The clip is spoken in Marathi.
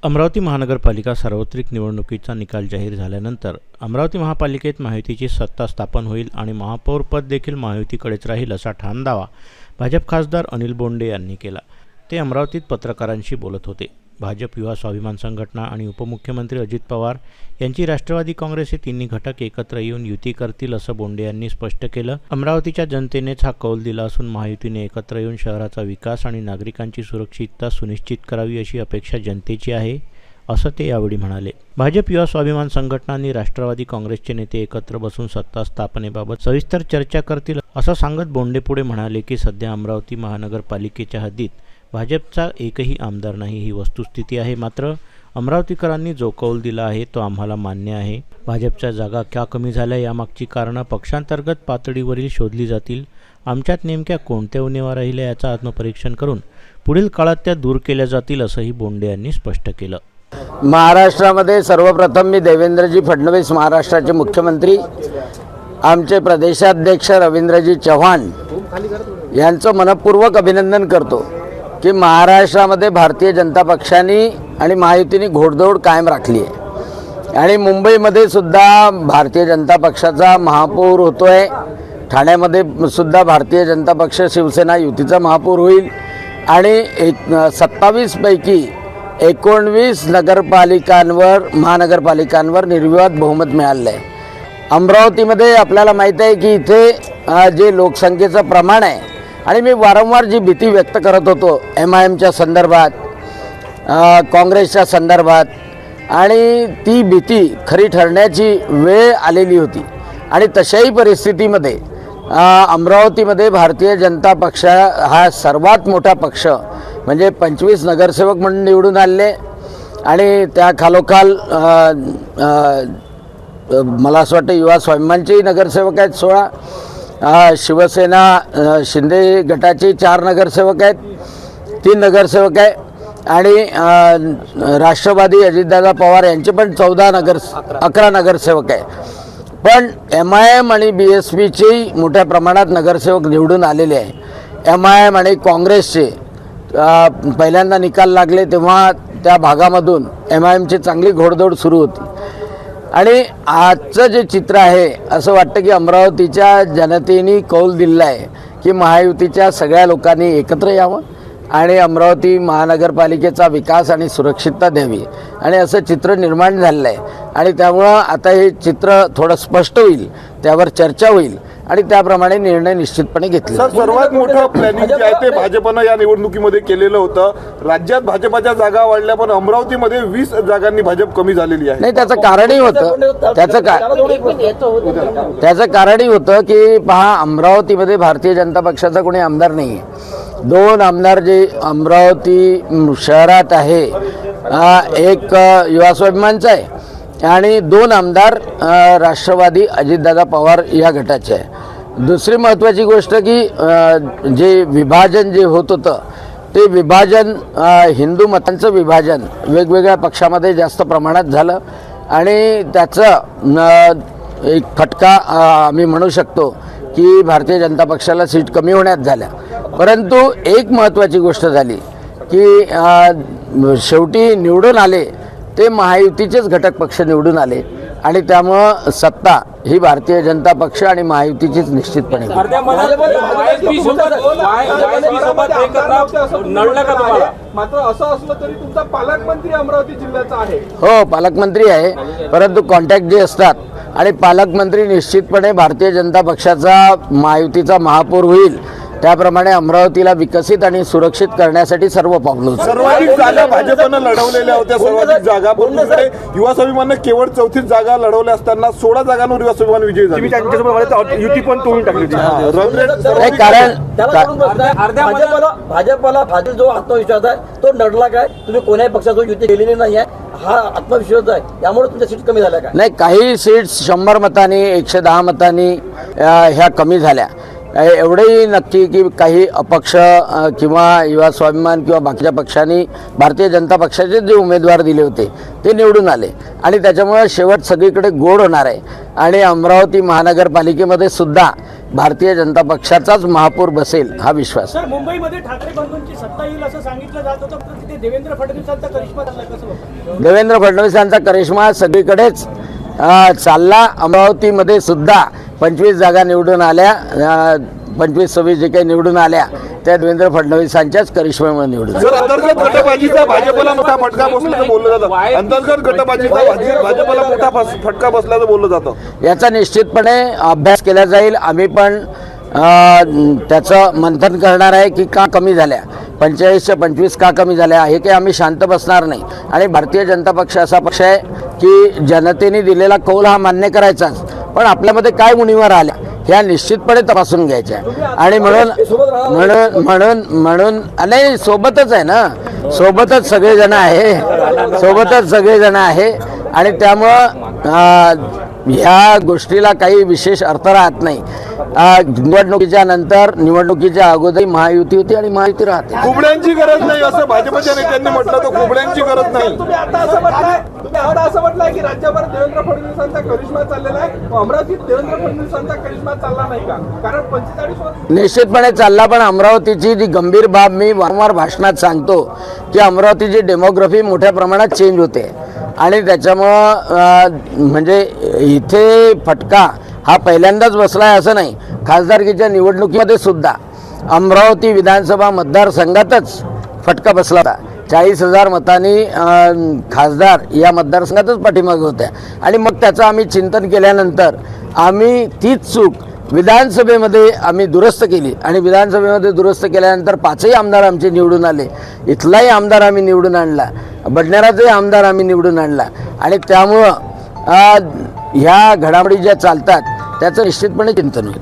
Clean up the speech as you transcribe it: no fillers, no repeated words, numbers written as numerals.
अमरावती महानगरपालिका सार्वत्रिक निवडणुकीचा निकाल जाहीर झाल्यानंतर अमरावती महापालिकेत महायुतीची सत्ता स्थापन होईल आणि महापौरपद देखील महायुतीकडेच राहील असा ठाम दावा भाजप खासदार अनिल बोंडे यांनी केला। ते अमरावतीत पत्रकारांशी बोलत होते। भाजप युवा स्वाभिमान संघटना आणि उपमुख्यमंत्री अजित पवार यांची राष्ट्रवादी काँग्रेस हे तिन्ही घटक एकत्र येऊन युती करतील असं बोंडे यांनी स्पष्ट केलं। अमरावतीच्या जनतेनेच हा कौल दिला असून महायुतीने एकत्र येऊन शहराचा विकास आणि नागरिकांची सुरक्षितता सुनिश्चित करावी अशी अपेक्षा जनतेची आहे असं ते यावेळी म्हणाले। भाजप युवा स्वाभिमान संघटना आणि राष्ट्रवादी काँग्रेसचे नेते एकत्र बसून सत्ता स्थापनेबाबत सविस्तर चर्चा करतील असं सांगत बोंडे पुढे म्हणाले की सध्या अमरावती महानगरपालिकेच्या हद्दीत भाजपचा एकही आमदार नाही ही वस्तुस्थिती आहे। मात्र अमरावतीकरांनी जो कौल दिला आहे तो आम्हाला मान्य आहे। भाजपच्या जागा का कमी झाल्या यामागची कारणं पक्षांतर्गत पातळीवरील शोधली जातील। आमच्यात नेमक्या कोणत्या उणेवा राहिल्या याचं आत्मपरीक्षण करून पुढील काळात त्या दूर केल्या जातील असंही बोंडे यांनी स्पष्ट केलं। महाराष्ट्रामध्ये सर्वप्रथम मी देवेंद्रजी फडणवीस महाराष्ट्राचे मुख्यमंत्री आमचे प्रदेशाध्यक्ष रवींद्रजी चव्हाण यांचं मनपूर्वक अभिनंदन करतो की महाराष्ट्रामध्ये भारतीय जनता पक्षाने आणि महायुतीने घोडदौड कायम राखली आहे आणि मुंबईमध्ये सुद्धा भारतीय जनता पक्षाचा महापौर होतोय। ठाण्यामध्ये सुद्धा भारतीय जनता पक्ष शिवसेना युतीचा महापौर होईल आणि 27 पैकी 19 महानगरपालिकांवर निर्विवाद बहुमत मिळालं आहे। अमरावतीमध्ये आपल्याला माहीत आहे की इथे जे लोकसंख्येचं प्रमाण आहे आणि मी वारंवार जी भीती व्यक्त करत होतो MIMच्या संदर्भात काँग्रेसच्या संदर्भात आणि ती भीती खरी ठरण्याची वेळ आलेली होती आणि तशाही परिस्थितीमध्ये अमरावतीमध्ये भारतीय जनता पक्ष हा सर्वात मोठा पक्ष म्हणजे 25 नगरसेवक म्हणून निवडून आले आणि त्या खालोखाल मला असं वाटतं युवा स्वाभिमानचेही नगरसेवक आहेत 16, शिवसेना शिंदे गटाचे 4 नगरसेवक आहेत, 3 नगरसेवक आहे आणि राष्ट्रवादी अजितदादा पवार यांचे पण 11 नगरसेवक आहे। पण MIM आणि BSPचेही मोठ्या प्रमाणात नगरसेवक निवडून आलेले आहे। MIM आणि काँग्रेसचे पहिल्यांदा निकाल लागले तेव्हा त्या भागामधून MIMची चांगली घोडदौड सुरू होती आणि आजचं जे चित्र आहे असं वाटतं की अमरावतीच्या जनतेने कौल दिला आहे की महायुतीच्या सगळ्या लोकांनी एकत्र यावं आणि अमरावती महानगरपालिकेचा विकास आणि सुरक्षितता द्यावी आणि असं चित्र निर्माण झालेलं आहे आणि त्यामुळं आता हे चित्र थोडं स्पष्ट होईल, त्यावर चर्चा होईल आणि त्याप्रमाणे निर्णय निश्चितपणे घेतले। सर्वात मोठं प्लॅनिंग जे आहे ते भाजपनं या निवडणुकीमध्ये केलेलं होतं। राज्यात भाजपच्या जागा वाढल्या पण अमरावतीमध्ये 20 जागांनी भाजप कमी झालेली आहे। नाही, त्याचं कारणही होतं की पहा, अमरावतीमध्ये भारतीय जनता पक्षाचा कोणी आमदार नाही आहे। 2 आमदार जे अमरावती शहरात आहे, एक युवा स्वाभिमानचा आहे आणि 2 आमदार राष्ट्रवादी अजितदादा पवार या गटाचे आहे। दुसरी महत्त्वाची गोष्ट की जे विभाजन जे होत होतं ते विभाजन हिंदू मतांचं विभाजन वेगवेगळ्या पक्षामध्ये जास्त प्रमाणात झालं आणि त्याचं एक फटका आम्ही म्हणू शकतो की भारतीय जनता पक्षाला सीट कमी होण्यात झाल्या। परंतु एक महत्त्वाची गोष्ट झाली की शेवटी निवडून आले ते महायुतीचेच घटक पक्ष निवडून आले आणि त्यामुळं सत्ता ही भारतीय जनता पक्ष आणि महायुतीचीच निश्चितपणे। मात्र असं असलं तरी तुमचा पालकमंत्री अमरावती जिल्ह्याचा आहे। हो, पालकमंत्री आहे, परंतु कॉन्टॅक्ट जे असतात आणि पालकमंत्री निश्चितपणे भारतीय जनता पक्षाचा महायुतीचा महापौर होईल त्याप्रमाणे अमरावतीला विकसित आणि सुरक्षित करण्यासाठी सर्व पावलं सर्वाधिक जागा भाजपनं लढवलेल्या होत्या, सर्वाधिक जागा पण युवा स्वाभिमाननं केवळ 34 जागा लढवल्या असताना 16 जागांवर युवा स्वाभिमान विजयी झाले। युती पण तोडून टाकली। कारण भाजपला जो आत्मविश्वास आहे तो नडला काय, तुम्ही कोणाही पक्षासोबत युती केलेली नाही आहे हा आत्मविश्वास आहे, त्यामुळे तुमच्या सीट कमी झाल्या काय? नाही, काही सीट्स 100 मतांनी 110 मतांनी ह्या कमी झाल्या। एवढंही नक्की की काही अपक्ष किंवा युवा स्वाभिमान किंवा बाकीच्या पक्षांनी भारतीय जनता पक्षाचे जे उमेदवार दिले होते ते निवडून आले आणि त्याच्यामुळे शेवट सगळीकडे गोड होणार आहे आणि अमरावती महानगरपालिकेमध्ये सुद्धा भारतीय जनता पक्षाचाच महापौर बसेल हा विश्वास। सर, मुंबईमध्ये ठाकरे बंधूंची सत्ता येईल असं सांगितलं जात होतं, तिथे देवेंद्र फडणवीसांचा करिश्मा झाला कसं? देवेंद्र फडणवीसांचा करिश्मा सगळीकडेच चालला. अमरावतीमध्ये सुद्धा 25 जागा निवडून आल्या, 25-26 जे काही निवडून आल्या त्या देवेंद्र फडणवीसांच्याच करिश्म्यामुळे निवडून आल्या. सर, अंतर्गत गटबाजीचा भाजपला मोठा फटका बसल्याचं बोललं जातं. अंतर्गत गटबाजीचा भाजपला मोठा फटका बसल्याचं बोललं जातं. याचा निश्चितपणे अभ्यास केला जाईल. आम्ही पण त्याचं मंथन करणार आहे की का कमी झाल्या, 45च्या 25 का कमी झाल्या, हे काही आम्ही शांत बसणार नाही. आणि भारतीय जनता पक्ष असा पक्ष आहे की जनतेने दिलेला कौल हा मान्य करायचाच, पण आपल्यामध्ये काय उणीवा आल्या ह्या निश्चितपणे तपासून घ्यायच्या. आणि म्हणून नाही, सोबतच आहे ना, सोबतच सगळेजण आहे आणि त्यामुळं ह्या गोष्टीला काही विशेष अर्थ राहत नाही. निवडणुकीच्या नंतर, निवडणुकीच्या अगोदर महायुती होती आणि महायुती राहते. कुबड्यांची गरज नाही असं भाजपच्या नेत्यांनी म्हटलं, तर कुबड्यांची गरज नाही. तुम्ही आता असं म्हटलंय की राज्यभर देवेंद्र फडणवीसांचा करिश्मा चाललेला आहे, अमरावतीत देवेंद्र फडणवीसांचा करिश्मा चालला नाही का? कारण 45 वर्ष निश्चितपणे चालला, पण अमरावतीची जी गंभीर बाब मी वारंवार भाषणात सांगतो की अमरावतीची डेमोग्राफी मोठ्या प्रमाणात चेंज होते आणि त्याच्यामुळं म्हणजे इथे फटका हा पहिल्यांदाच बसला आहे असं नाही. खासदारकीच्या निवडणुकीमध्ये सुद्धा अमरावती विधानसभा मतदारसंघातच फटका बसला होता. 40,000 मतांनी खासदार या मतदारसंघातच पाठीमागे होत्या आणि मग त्याचं आम्ही चिंतन केल्यानंतर आम्ही तीच चूक विधानसभेमध्ये आम्ही दुरुस्त केली आणि विधानसभेमध्ये दुरुस्त केल्यानंतर 5ही आमदार आमचे निवडून आले. इथलाही आमदार आम्ही निवडून आणला, बडनेराचाही आमदार आम्ही निवडून आणला आणि त्यामुळं ह्या घडामोडी ज्या चालतात त्याचं निश्चितपणे चिंतन होईल.